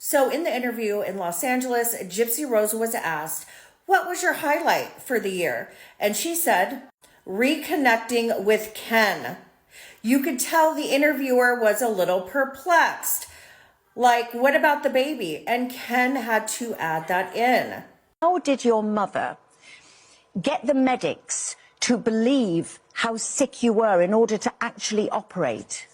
So in the interview in Los Angeles, Gypsy Rose was asked, what was your highlight for the year? And she said, reconnecting with Ken. You could tell the interviewer was a little perplexed. Like, what about the baby? And Ken had to add that in. How did your mother get the medics to believe how sick you were in order to actually operate?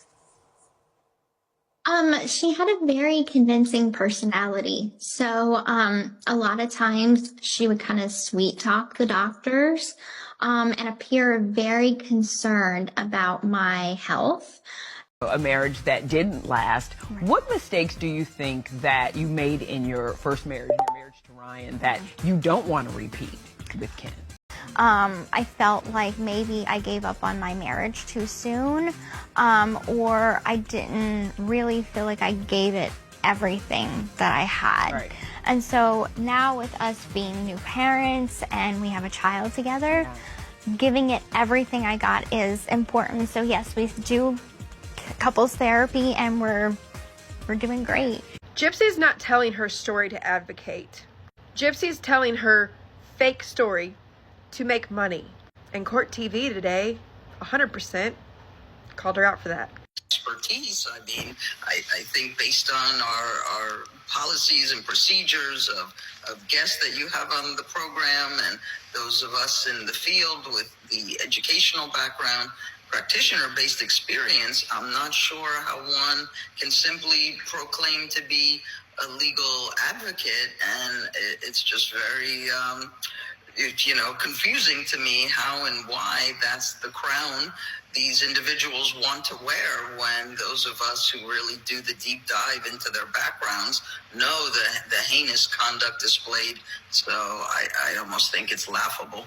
She had a very convincing personality. So, a lot of times she would kind of sweet talk the doctors, and appear very concerned about my health. A marriage that didn't last. Right. What mistakes do you think that you made in your first marriage, your marriage to Ryan, that you don't want to repeat with Ken? I felt like maybe I gave up on my marriage too soon, or I didn't really feel like I gave it everything that I had. Right. And so now with us being new parents and we have a child together, giving it everything I got is important. So yes, we do couples therapy and we're doing great. Gypsy's not telling her story to advocate. Gypsy's telling her fake story to make money. And Court TV today, 100% called her out for that. Expertise. I mean, I think based on our policies and procedures of guests that you have on the program and those of us in the field with the educational background, practitioner-based experience, I'm not sure how one can simply proclaim to be a legal advocate, and it's just very confusing to me how and why that's the crown these individuals want to wear, when those of us who really do the deep dive into their backgrounds know the heinous conduct displayed. So I almost think it's laughable.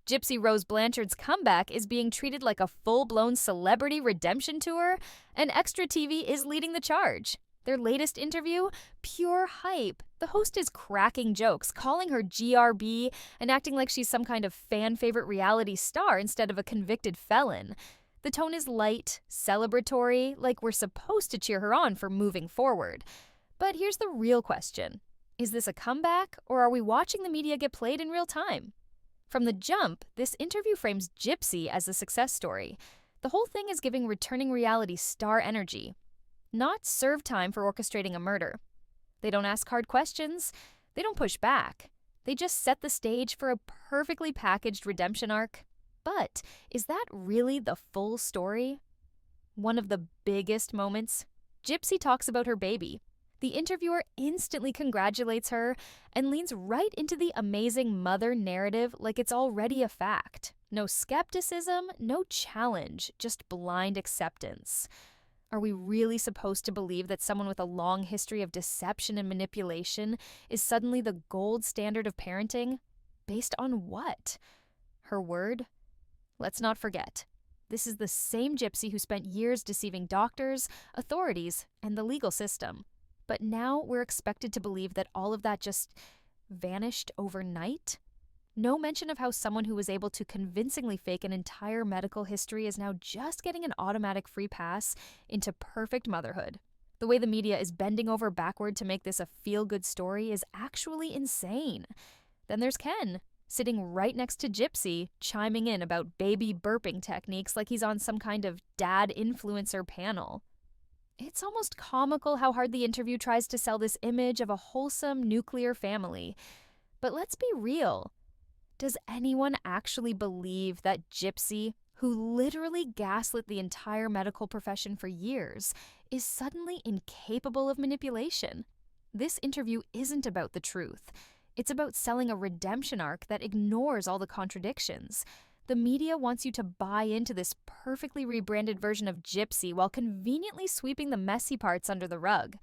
Gypsy Rose Blanchard's comeback is being treated like a full-blown celebrity redemption tour, and Extra TV is leading the charge. Their latest interview? Pure hype. The host is cracking jokes, calling her GRB, and acting like she's some kind of fan-favorite reality star instead of a convicted felon. The tone is light, celebratory, like we're supposed to cheer her on for moving forward. But here's the real question. Is this a comeback, or are we watching the media get played in real time? From the jump, this interview frames Gypsy as a success story. The whole thing is giving returning reality star energy, not serve time for orchestrating a murder. They don't ask hard questions. They don't push back. They just set the stage for a perfectly packaged redemption arc. But is that really the full story? One of the biggest moments? Gypsy talks about her baby. The interviewer instantly congratulates her and leans right into the amazing mother narrative like it's already a fact. No skepticism, no challenge, just blind acceptance. Are we really supposed to believe that someone with a long history of deception and manipulation is suddenly the gold standard of parenting? Based on what? Her word? Let's not forget, this is the same Gypsy who spent years deceiving doctors, authorities, and the legal system. But now we're expected to believe that all of that just vanished overnight? No mention of how someone who was able to convincingly fake an entire medical history is now just getting an automatic free pass into perfect motherhood. The way the media is bending over backward to make this a feel-good story is actually insane. Then there's Ken, sitting right next to Gypsy, chiming in about baby burping techniques like he's on some kind of dad influencer panel. It's almost comical how hard the interview tries to sell this image of a wholesome nuclear family. But let's be real. Does anyone actually believe that Gypsy, who literally gaslit the entire medical profession for years, is suddenly incapable of manipulation? This interview isn't about the truth. It's about selling a redemption arc that ignores all the contradictions. The media wants you to buy into this perfectly rebranded version of Gypsy while conveniently sweeping the messy parts under the rug.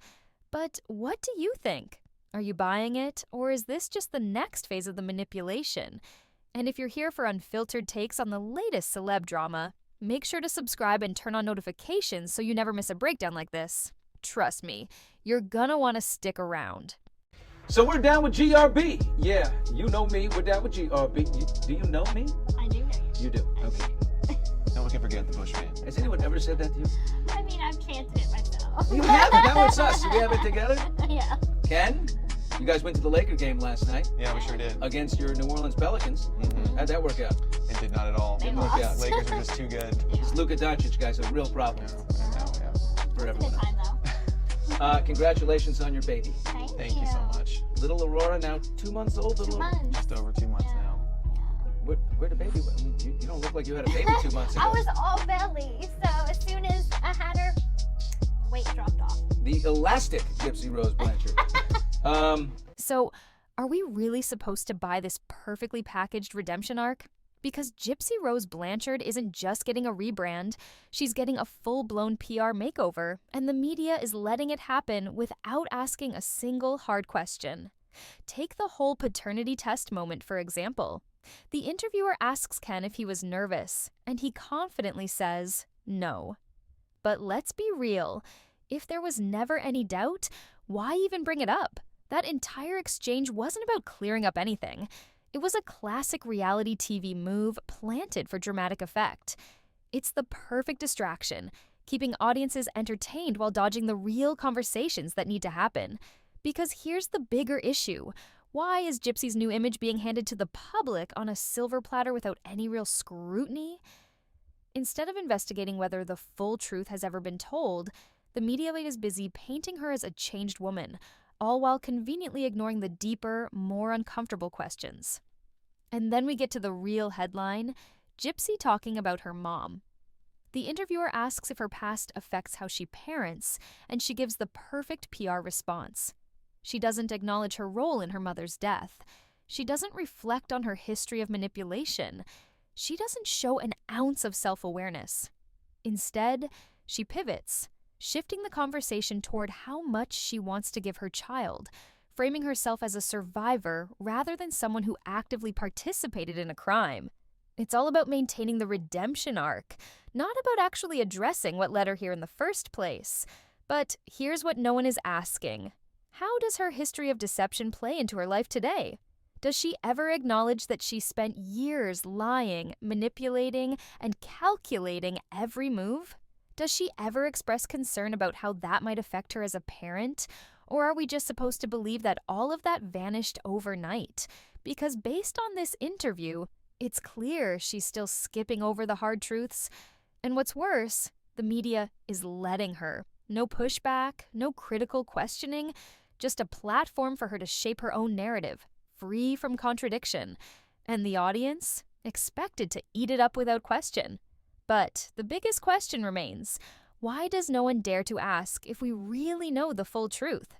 But what do you think? Are you buying it, or is this just the next phase of the manipulation? And if you're here for unfiltered takes on the latest celeb drama, make sure to subscribe and turn on notifications so you never miss a breakdown like this. Trust me, you're gonna want to stick around. So we're down with GRB. Yeah, you know me. We're down with GRB. Do you know me? I do know you. You do? Okay. No one can forget the Bushman. Has anyone ever said that to you? I mean, I've chanted it myself. You haven't. Now it's us. Do we have it together? Yeah. Ken, you guys went to the Laker game last night. Yeah, we sure did. Against your New Orleans Pelicans. How'd that work out? It did not at all. They Didn't work out. Lakers are just too good. It's Luka Doncic, guys, a real problem I know, yeah. for Good everyone. time though. Congratulations on your baby. Thank you so much. Little Aurora, now 2 months old. 2 months. Just over 2 months now. Where the baby went? I mean, you don't look like you had a baby 2 months ago. I was all belly, so as soon as I had her, weight dropped off. The elastic Gypsy Rose Blanchard. So, are we really supposed to buy this perfectly packaged redemption arc? Because Gypsy Rose Blanchard isn't just getting a rebrand, she's getting a full-blown PR makeover, and the media is letting it happen without asking a single hard question. Take the whole paternity test moment, for example. The interviewer asks Ken if he was nervous, and he confidently says no. But let's be real. If there was never any doubt, why even bring it up? That entire exchange wasn't about clearing up anything. It was a classic reality TV move planted for dramatic effect. It's the perfect distraction, keeping audiences entertained while dodging the real conversations that need to happen. Because here's the bigger issue. Why is Gypsy's new image being handed to the public on a silver platter without any real scrutiny? Instead of investigating whether the full truth has ever been told, the media is busy painting her as a changed woman, all while conveniently ignoring the deeper, more uncomfortable questions. And then we get to the real headline, Gypsy talking about her mom. The interviewer asks if her past affects how she parents, and she gives the perfect PR response. She doesn't acknowledge her role in her mother's death. She doesn't reflect on her history of manipulation. She doesn't show an ounce of self-awareness. Instead, she pivots, shifting the conversation toward how much she wants to give her child, framing herself as a survivor rather than someone who actively participated in a crime. It's all about maintaining the redemption arc, not about actually addressing what led her here in the first place. But here's what no one is asking. How does her history of deception play into her life today? Does she ever acknowledge that she spent years lying, manipulating, and calculating every move? Does she ever express concern about how that might affect her as a parent? Or are we just supposed to believe that all of that vanished overnight? Because based on this interview, it's clear she's still skipping over the hard truths. And what's worse, the media is letting her. No pushback, no critical questioning, just a platform for her to shape her own narrative, free from contradiction. And the audience, expected to eat it up without question. But the biggest question remains, why does no one dare to ask if we really know the full truth?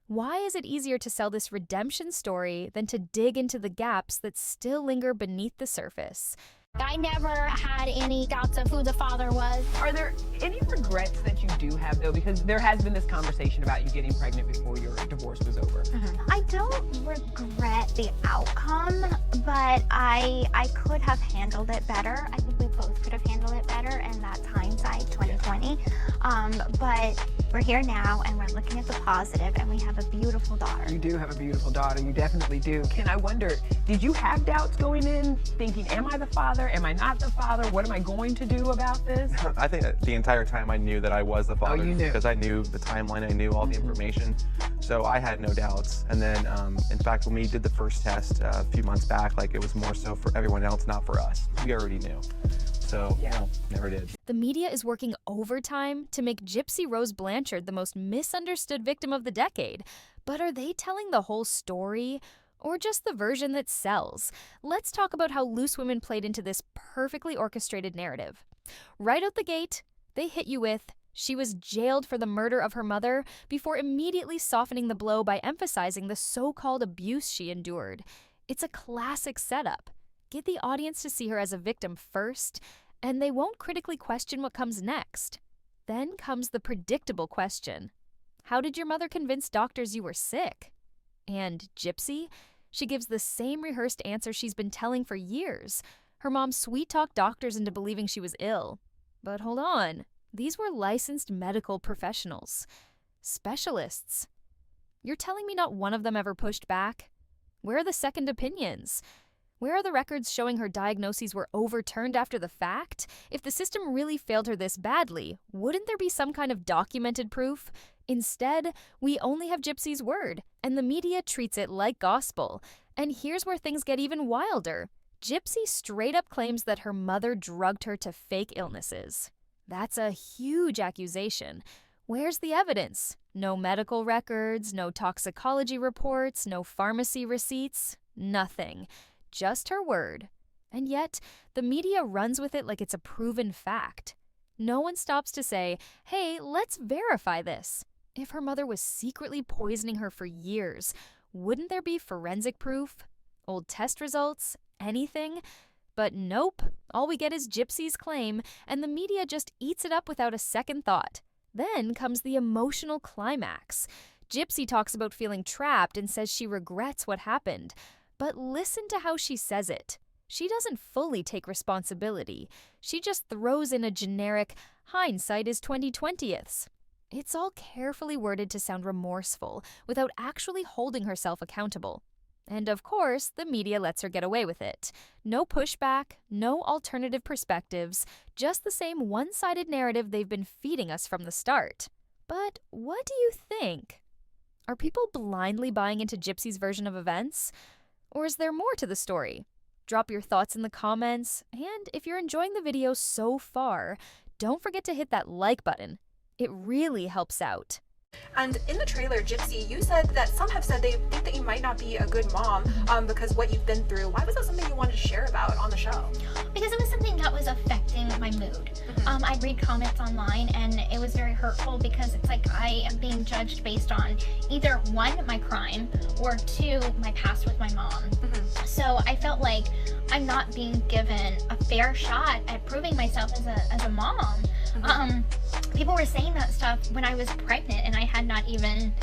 Why is it easier to sell this redemption story than to dig into the gaps that still linger beneath the surface? I never had any doubts of who the father was. Are there any regrets that you do have, though? Because there has been this conversation about you getting pregnant before your divorce was over. I don't regret the outcome, but I could have handled it better. I think we both could have handled it better, and that's hindsight 2020. But we're here now, and we're looking at the positive, and we have a beautiful daughter. You do have a beautiful daughter. You definitely do. Ken, I wonder, did you have doubts going in, thinking, am I the father? Am I not the father? What am I going to do about this? I think that the entire time I knew that I was the father. Oh, you knew. Because I knew the timeline, I knew all the information. So I had no doubts. And then, in fact, when we did the first test a few months back, like it was more so for everyone else, not for us. We already knew. So, no, never did. The media is working overtime to make Gypsy Rose Blanchard the most misunderstood victim of the decade. But are they telling the whole story? Or just the version that sells? Let's talk about how loose women played into this perfectly orchestrated narrative. Right out the gate, they hit you with, she was jailed for the murder of her mother, before immediately softening the blow by emphasizing the so-called abuse she endured. It's a classic setup. Get the audience to see her as a victim first, and they won't critically question what comes next. Then comes the predictable question. How did your mother convince doctors you were sick? And Gypsy? She gives the same rehearsed answer she's been telling for years. Her mom sweet-talked doctors into believing she was ill. But hold on, these were licensed medical professionals. Specialists. You're telling me not one of them ever pushed back? Where are the second opinions? Where are the records showing her diagnoses were overturned after the fact? If the system really failed her this badly, wouldn't there be some kind of documented proof? Instead, we only have Gypsy's word, and the media treats it like gospel. And here's where things get even wilder. Gypsy straight up claims that her mother drugged her to fake illnesses. That's a huge accusation. Where's the evidence? No medical records, no toxicology reports, no pharmacy receipts, nothing. Just her word. And yet, the media runs with it like it's a proven fact. No one stops to say, hey, let's verify this. If her mother was secretly poisoning her for years, wouldn't there be forensic proof? Old test results? Anything? But nope, all we get is Gypsy's claim, and the media just eats it up without a second thought. Then comes the emotional climax. Gypsy talks about feeling trapped and says she regrets what happened. But listen to how she says it. She doesn't fully take responsibility. She just throws in a generic, hindsight is 20/20ths. It's all carefully worded to sound remorseful, without actually holding herself accountable. And of course, the media lets her get away with it. No pushback, no alternative perspectives, just the same one-sided narrative they've been feeding us from the start. But what do you think? Are people blindly buying into Gypsy's version of events? Or is there more to the story? Drop your thoughts in the comments, and if you're enjoying the video so far, don't forget to hit that like button. It really helps out. And in the trailer, Gypsy, you said that some have said they think that you might not be a good mom because what you've been through. Why was that something you wanted to share about on the show? Because it was something that was affecting my mood. I'd read comments online and it was very hurtful because it's like I am being judged based on either one, my crime, or two, my past with my mom. So I felt like I'm not being given a fair shot at proving myself as a mom. People were saying that stuff when I was pregnant and I had not even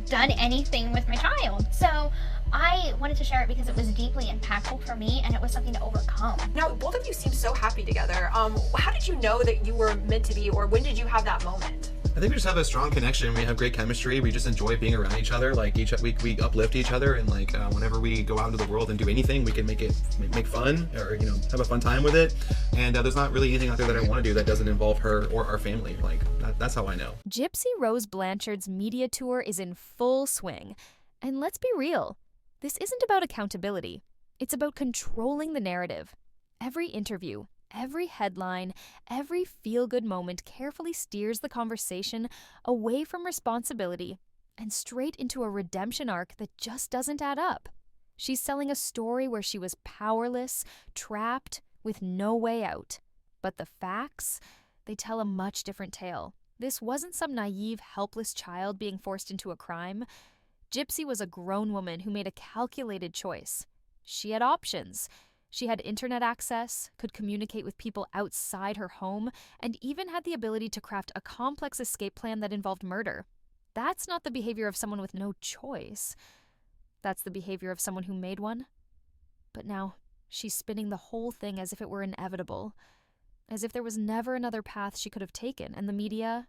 done anything with my child. So I wanted to share it because it was deeply impactful for me and it was something to overcome. Now, both of you seem so happy together. How did you know that you were meant to be, or when did you have that moment? I think we just have a strong connection. We have great chemistry. We just enjoy being around each other. Like we uplift each other, and like whenever we go out into the world and do anything, we can make fun, or have a fun time with it. And there's not really anything out there that I want to do that doesn't involve her or our family. Like that's how I know. Gypsy Rose Blanchard's media tour is in full swing. And let's be real, this isn't about accountability. It's about controlling the narrative. Every interview, every headline, every feel-good moment carefully steers the conversation away from responsibility and straight into a redemption arc that just doesn't add up. She's selling a story where she was powerless, trapped, with no way out. But the facts, they tell a much different tale. This wasn't some naive, helpless child being forced into a crime. Gypsy was a grown woman who made a calculated choice. She had options. She had internet access, could communicate with people outside her home, and even had the ability to craft a complex escape plan that involved murder. That's not the behavior of someone with no choice. That's the behavior of someone who made one. But now, she's spinning the whole thing as if it were inevitable, as if there was never another path she could have taken, and the media,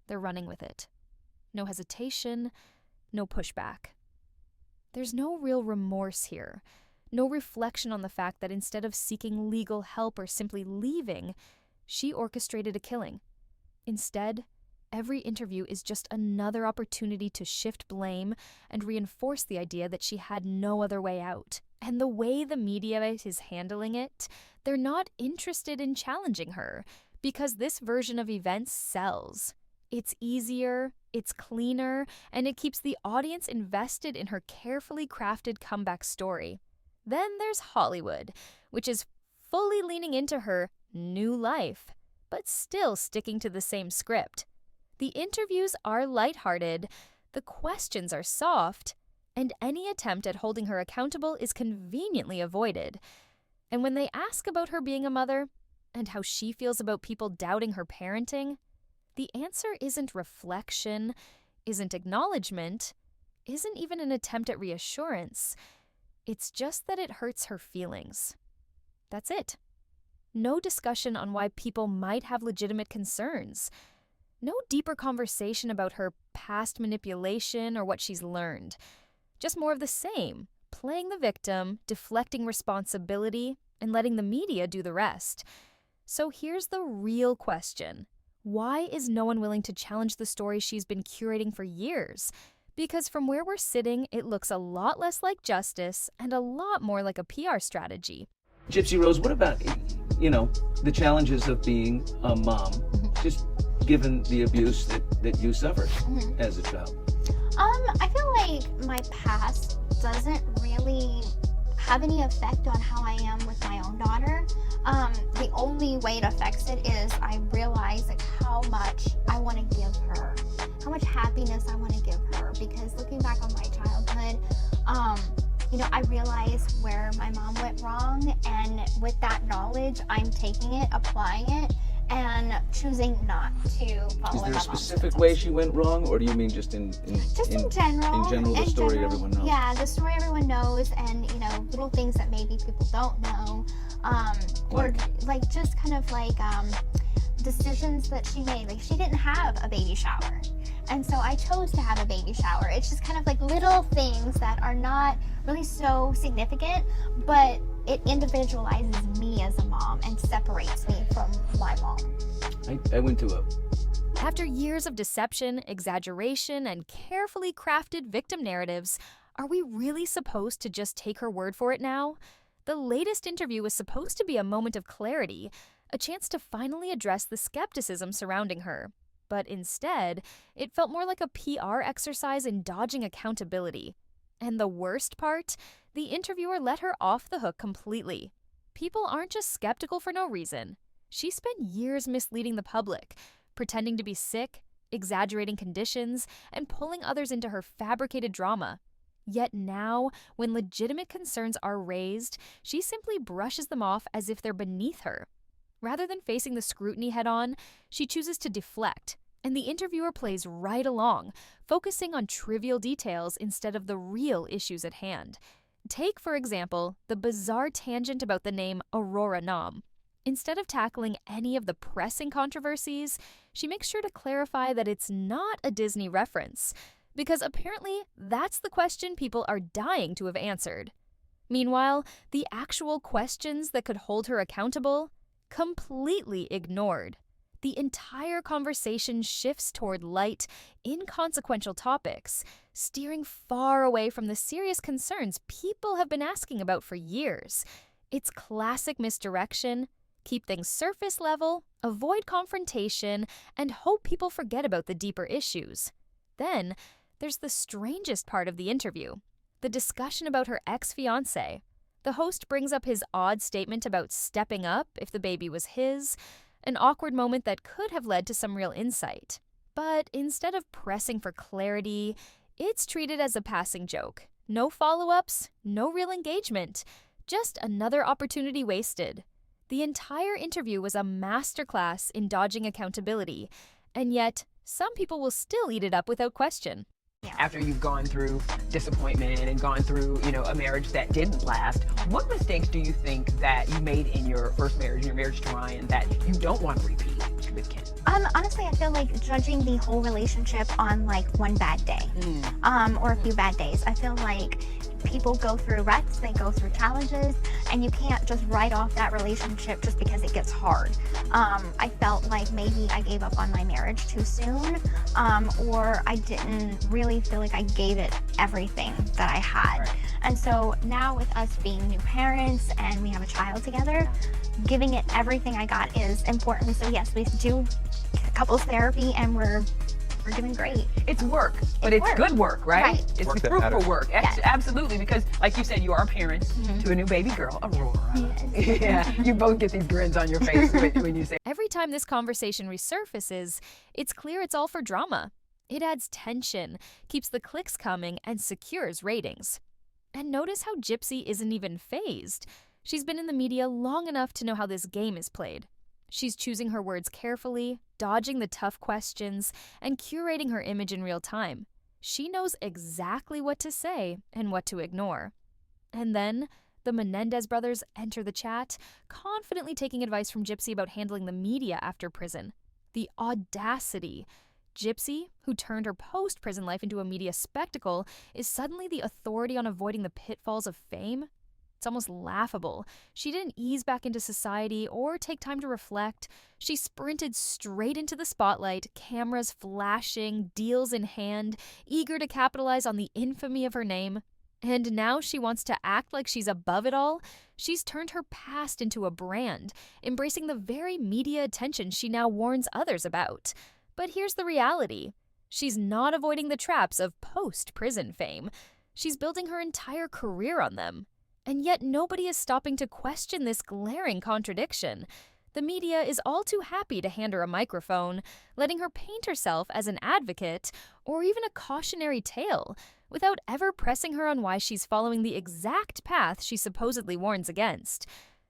they're running with it. No hesitation, no pushback. There's no real remorse here. No reflection on the fact that instead of seeking legal help or simply leaving, she orchestrated a killing. Instead, every interview is just another opportunity to shift blame and reinforce the idea that she had no other way out. And the way the media is handling it, they're not interested in challenging her, because this version of events sells. It's easier, it's cleaner, and it keeps the audience invested in her carefully crafted comeback story. Then there's Hollywood, which is fully leaning into her new life, but still sticking to the same script. The interviews are lighthearted, the questions are soft, and any attempt at holding her accountable is conveniently avoided. And when they ask about her being a mother, and how she feels about people doubting her parenting, the answer isn't reflection, isn't acknowledgement, isn't even an attempt at reassurance. It's just that it hurts her feelings. That's it. No discussion on why people might have legitimate concerns. No deeper conversation about her past manipulation or what she's learned. Just more of the same. playing the victim, deflecting responsibility, and letting the media do the rest. So here's the real question. Why is no one willing to challenge the story she's been curating for years? Because from where we're sitting, it looks a lot less like justice and a lot more like a PR strategy. Gypsy Rose, what about, the challenges of being a mom, just given the abuse that you suffered as a child? I feel like my past doesn't really have any effect on how I am with my own daughter. The only way it affects it is I realize like how much I want to give her, how much happiness I want to give her, because looking back on my childhood, I realize where my mom went wrong, and with that knowledge, I'm taking it, applying it, and choosing not to follow. Is there a specific way she went wrong, or do you mean just in general? In general, the story everyone knows. Yeah, the story everyone knows, and little things that maybe people don't know, or like just kind of like decisions that she made. Like she didn't have a baby shower, and so I chose to have a baby shower. It's just kind of like little things that are not really so significant, but it individualizes me as a mom and separates me from my mom. I went to After years of deception, exaggeration, and carefully crafted victim narratives, are we really supposed to just take her word for it now? The latest interview was supposed to be a moment of clarity, a chance to finally address the skepticism surrounding her. But instead, it felt more like a PR exercise in dodging accountability. And the worst part? The interviewer let her off the hook completely. People aren't just skeptical for no reason. She spent years misleading the public, pretending to be sick, exaggerating conditions, and pulling others into her fabricated drama. Yet now, when legitimate concerns are raised, she simply brushes them off as if they're beneath her. Rather than facing the scrutiny head-on, she chooses to deflect, and the interviewer plays right along, focusing on trivial details instead of the real issues at hand. Take, for example, the bizarre tangent about the name Aurora Nom. Instead of tackling any of the pressing controversies, she makes sure to clarify that it's not a Disney reference, because apparently that's the question people are dying to have answered. Meanwhile, the actual questions that could hold her accountable, completely ignored. The entire conversation shifts toward light, inconsequential topics, steering far away from the serious concerns people have been asking about for years. It's classic misdirection. Keep things surface level, avoid confrontation, and hope people forget about the deeper issues. Then, there's the strangest part of the interview, the discussion about her ex-fiancé. The host brings up his odd statement about stepping up if the baby was his, an awkward moment that could have led to some real insight. But instead of pressing for clarity, it's treated as a passing joke. No follow-ups, no real engagement, just another opportunity wasted. The entire interview was a masterclass in dodging accountability, and yet some people will still eat it up without question. After you've gone through disappointment and gone through, a marriage that didn't last, what mistakes do you think that you made in your first marriage, your marriage to Ryan, that you don't want to repeat with Ken? Honestly, I feel like judging the whole relationship on like one bad day, or a few bad days. I feel like people go through ruts, they go through challenges, and you can't just write off that relationship just because it gets hard. I felt like maybe I gave up on my marriage too soon, or I didn't really feel like I gave it everything that I had. Right. And so now with us being new parents and we have a child together, giving it everything I got is important. So yes, we do couples therapy and we're doing great. It's work, but it's good work, right? It's Work that fruitful matters. work. Yes. Absolutely, because like you said, you are parents to a new baby girl, Aurora. Yes. Yeah, you both get these grins on your face when you say. Every time this conversation resurfaces, it's clear it's all for drama. It adds tension, keeps the clicks coming, and secures ratings. And notice how Gypsy isn't even fazed. She's been in the media long enough to know how this game is played. She's choosing her words carefully, dodging the tough questions, and curating her image in real time. She knows exactly what to say and what to ignore. And then, the Menendez brothers enter the chat, confidently taking advice from Gypsy about handling the media after prison. The audacity. Gypsy, who turned her post-prison life into a media spectacle, is suddenly the authority on avoiding the pitfalls of fame? It's almost laughable. She didn't ease back into society or take time to reflect. She sprinted straight into the spotlight, cameras flashing, deals in hand, eager to capitalize on the infamy of her name. And now she wants to act like she's above it all. She's turned her past into a brand, embracing the very media attention she now warns others about. But here's the reality. She's not avoiding the traps of post-prison fame. She's building her entire career on them. And yet nobody is stopping to question this glaring contradiction. The media is all too happy to hand her a microphone, letting her paint herself as an advocate or even a cautionary tale, without ever pressing her on why she's following the exact path she supposedly warns against.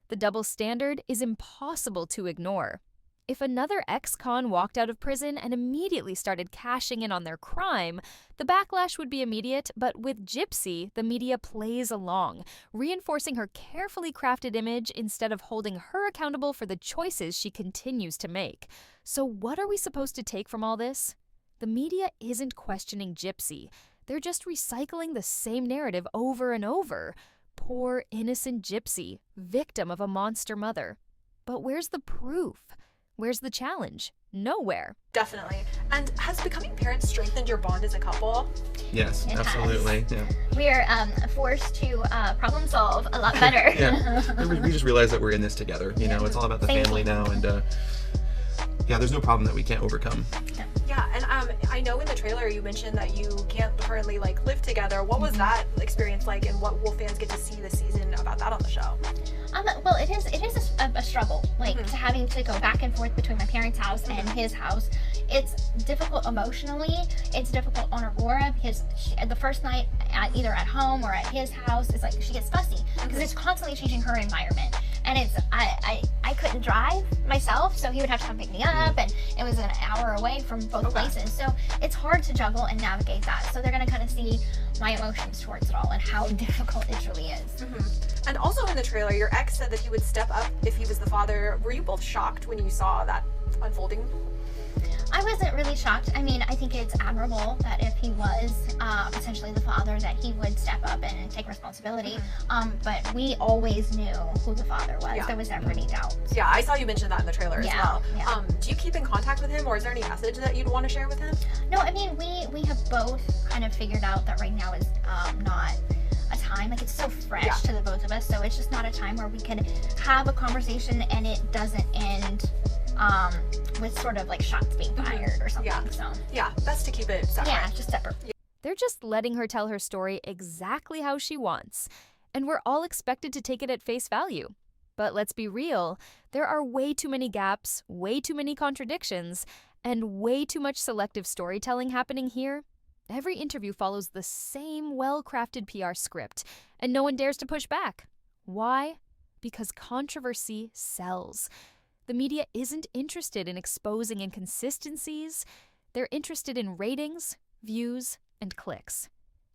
The double standard is impossible to ignore. If another ex-con walked out of prison and immediately started cashing in on their crime, the backlash would be immediate, but with Gypsy, the media plays along, reinforcing her carefully crafted image instead of holding her accountable for the choices she continues to make. So what are we supposed to take from all this? The media isn't questioning Gypsy. They're just recycling the same narrative over and over. Poor, innocent Gypsy, victim of a monster mother. But where's the proof? Where's the challenge? Nowhere. Definitely. And has becoming parents strengthened your bond as a couple? Yes, It absolutely. has. Yeah. We are forced to problem solve a lot better. Yeah. We just realize that we're in this together. You know, it's all about the Thank family you. now, and yeah, there's no problem that we can't overcome. Yeah, and I know in the trailer you mentioned that you can't currently live together. What was that experience like, and what will fans get to see this season about that on the show? Well, it is a struggle, to having to go back and forth between my parents' house and his house. It's difficult emotionally. It's difficult on Aurora because the first night, either at home or at his house, it's like she gets fussy because it's constantly changing her environment. And it's I couldn't drive myself, so he would have to come pick me up, and it was an hour away from both places. So it's hard to juggle and navigate that. So they're gonna kind of see my emotions towards it all and how difficult it truly is. And also in the trailer, your ex said that he would step up if he was the father. Were you both shocked when you saw that unfolding? I wasn't really shocked. I mean, I think it's admirable that if he was potentially the father, that he would step up and take responsibility. But we always knew who the father was. Yeah. There was never any doubt. Yeah, I saw you mention that in the trailer as well. Yeah. Do you keep in contact with him, or is there any message that you'd want to share with him? No, I mean, we have both kind of figured out that right now is not a time, it's so fresh to the both of us, so it's just not a time where we can have a conversation and it doesn't end with sort of shots being fired or something. Yeah, best to keep it separate. Yeah, just separate. They're just letting her tell her story exactly how she wants, and we're all expected to take it at face value. But let's be real, there are way too many gaps, way too many contradictions, and way too much selective storytelling happening here. Every interview follows the same well-crafted PR script, and no one dares to push back. Why? Because controversy sells. The media isn't interested in exposing inconsistencies. They're interested in ratings, views, and clicks.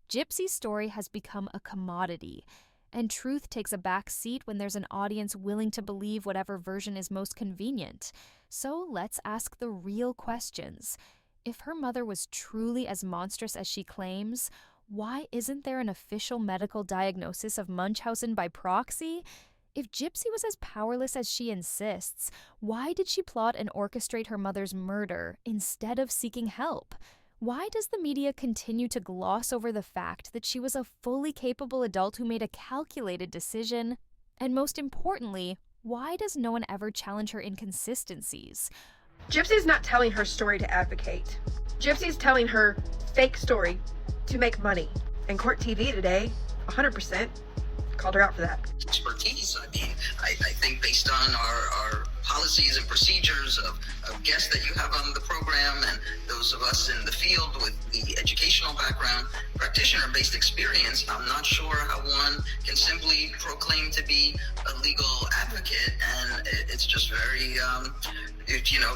Gypsy's story has become a commodity, and truth takes a back seat when there's an audience willing to believe whatever version is most convenient. So let's ask the real questions. If her mother was truly as monstrous as she claims, why isn't there an official medical diagnosis of Munchausen by proxy? If Gypsy was as powerless as she insists, why did she plot and orchestrate her mother's murder instead of seeking help? Why does the media continue to gloss over the fact that she was a fully capable adult who made a calculated decision? And most importantly, why does no one ever challenge her inconsistencies? Gypsy's not telling her story to advocate. Gypsy's telling her fake story to make money. And Court TV today, 100%, called her out for that. Expertise. I think based on our policies and procedures of guests that you have on the program and those of us in the field with the educational background, practitioner-based experience, I'm not sure how one can simply proclaim to be a legal advocate, and it's just very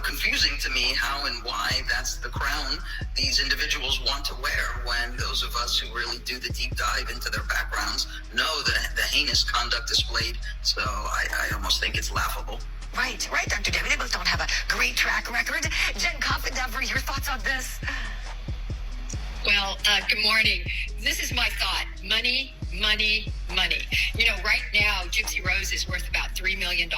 confusing to me how and why that's the crown these individuals want to wear, when those of us who really do the deep dive into their backgrounds know the heinous conduct displayed. So I almost think it's laughable. Right, Dr. Debbie. They both don't have a great track record. Jen Coffin, Deborah, your thoughts on about this? Well, good morning. This is my thought. Money, money, money. You know, right now, Gypsy Rose is worth about $3 million.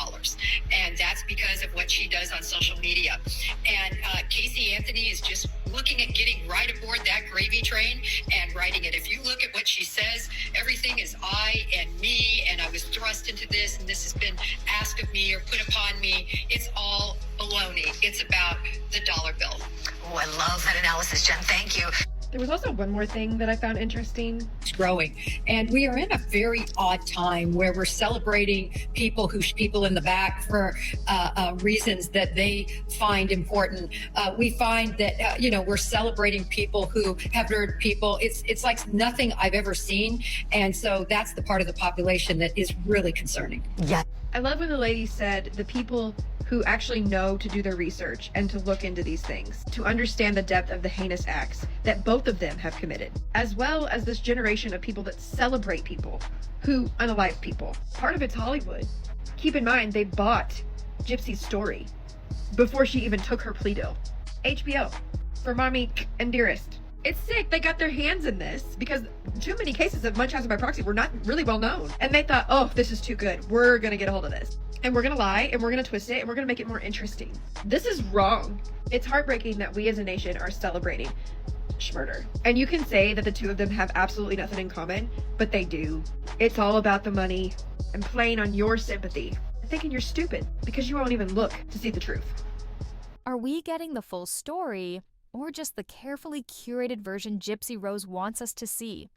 And that's because of what she does on social media. And Casey Anthony is just looking at getting right aboard that gravy train and writing it. If you look at what she says, everything is I and me, and I was thrust into this, and this has been asked of me or put upon me. It's all baloney. It's about the dollar bill. Oh, I love that analysis, Jen. Thank you. There was also one more thing that I found interesting. It's growing. And we are in a very odd time where we're celebrating people in the back for reasons that they find important. We find that, we're celebrating people who have hurt people. It's like nothing I've ever seen. And so that's the part of the population that is really concerning. Yeah. I love when the lady said the people who actually know to do their research and to look into these things, to understand the depth of the heinous acts that both of them have committed, as well as this generation of people that celebrate people who unalive people. Part of it's Hollywood. Keep in mind, they bought Gypsy's story before she even took her plea deal. HBO, for Mommy and Dearest. It's sick they got their hands in this because too many cases of Munchausen by proxy were not really well known. And they thought, oh, this is too good. We're going to get a hold of this. And we're going to lie, and we're going to twist it, and we're going to make it more interesting. This is wrong. It's heartbreaking that we as a nation are celebrating murder. And you can say that the two of them have absolutely nothing in common, but they do. It's all about the money and playing on your sympathy, thinking you're stupid because you won't even look to see the truth. Are we getting the full story, or just the carefully curated version Gypsy Rose wants us to see?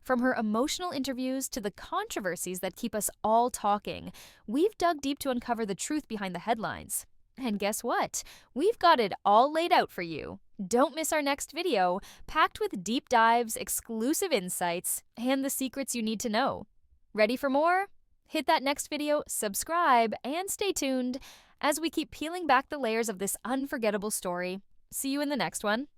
From her emotional interviews to the controversies that keep us all talking, we've dug deep to uncover the truth behind the headlines. And guess what? We've got it all laid out for you. Don't miss our next video, packed with deep dives, exclusive insights, and the secrets you need to know. Ready for more? Hit that next video, subscribe, and stay tuned as we keep peeling back the layers of this unforgettable story. See you in the next one.